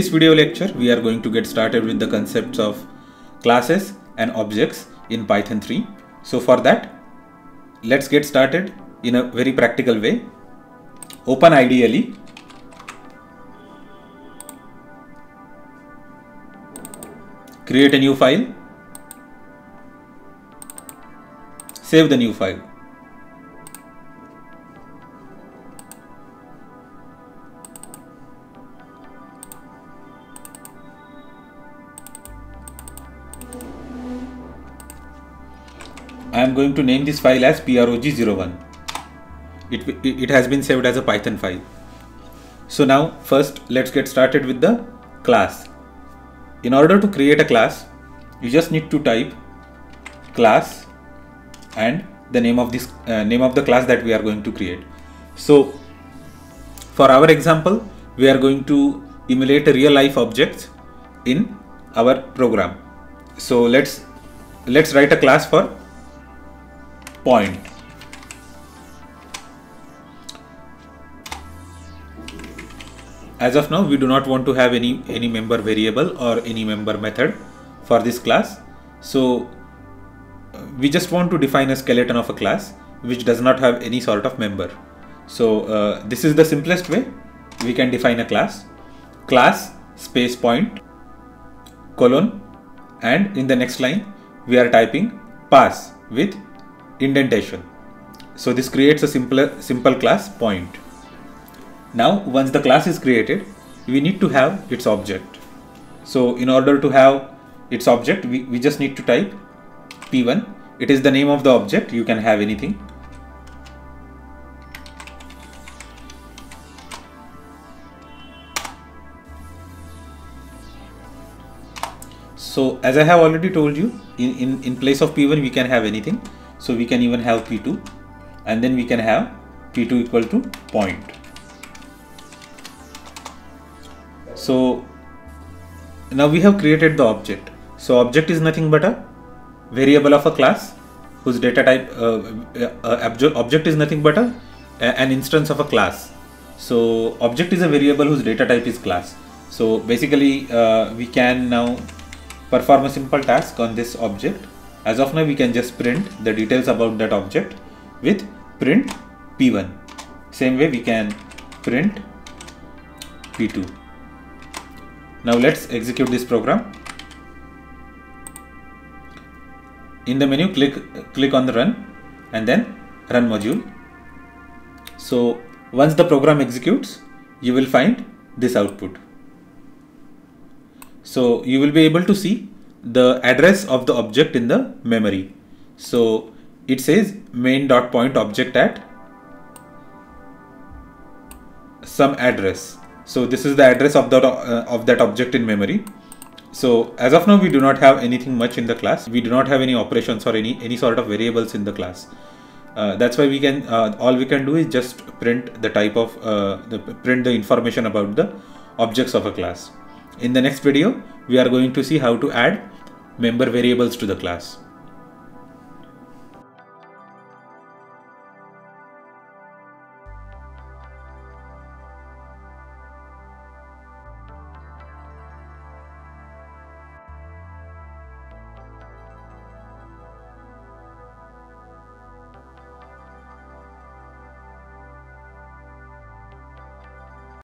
this video lecture, we are going to get started with the concepts of classes and objects in Python 3. So for that, let's get started in a very practical way. Open IDLE. Create a new file. Save the new file. I am going to name this file as prog01. It has been saved as a Python file. So now first let's get started with the class. In order to create a class, you just need to type class and the name of the class that we are going to create. So for our example, we are going to emulate a real life object in our program. So let's write a class for point. As of now, we do not want to have any member variable or any member method for this class. So we just want to define a skeleton of a class which does not have any sort of member. So this is the simplest way we can define a class. Class space point colon, and in the next line we are typing pass with indentation. So this creates a simple class point. Now once the class is created, we need to have its object. So in order to have its object, we just need to type p1. It is the name of the object. You can have anything. So as I have already told you, in place of p1 we can have anything. So we can even have p2, and then we can have p2 equal to point. So now we have created the object. So object is nothing but a variable of a class whose data type, object is nothing but an instance of a class. So object is a variable whose data type is class. So basically we can now perform a simple task on this object. As of now, we can just print the details about that object with print p1. Same way we can print p2. Now let's execute this program. In the menu, click on the run and then run module. So once the program executes, you will find this output. So you will be able to see the address of the object in the memory. So it says main.point object at some address. So this is the address of that object in memory. So as of now, we do not have anything much in the class. We do not have any operations or any sort of variables in the class. That's why we can all we can do is just print the type of print the information about the objects of a class. In the next video, we are going to see how to add member variables to the class.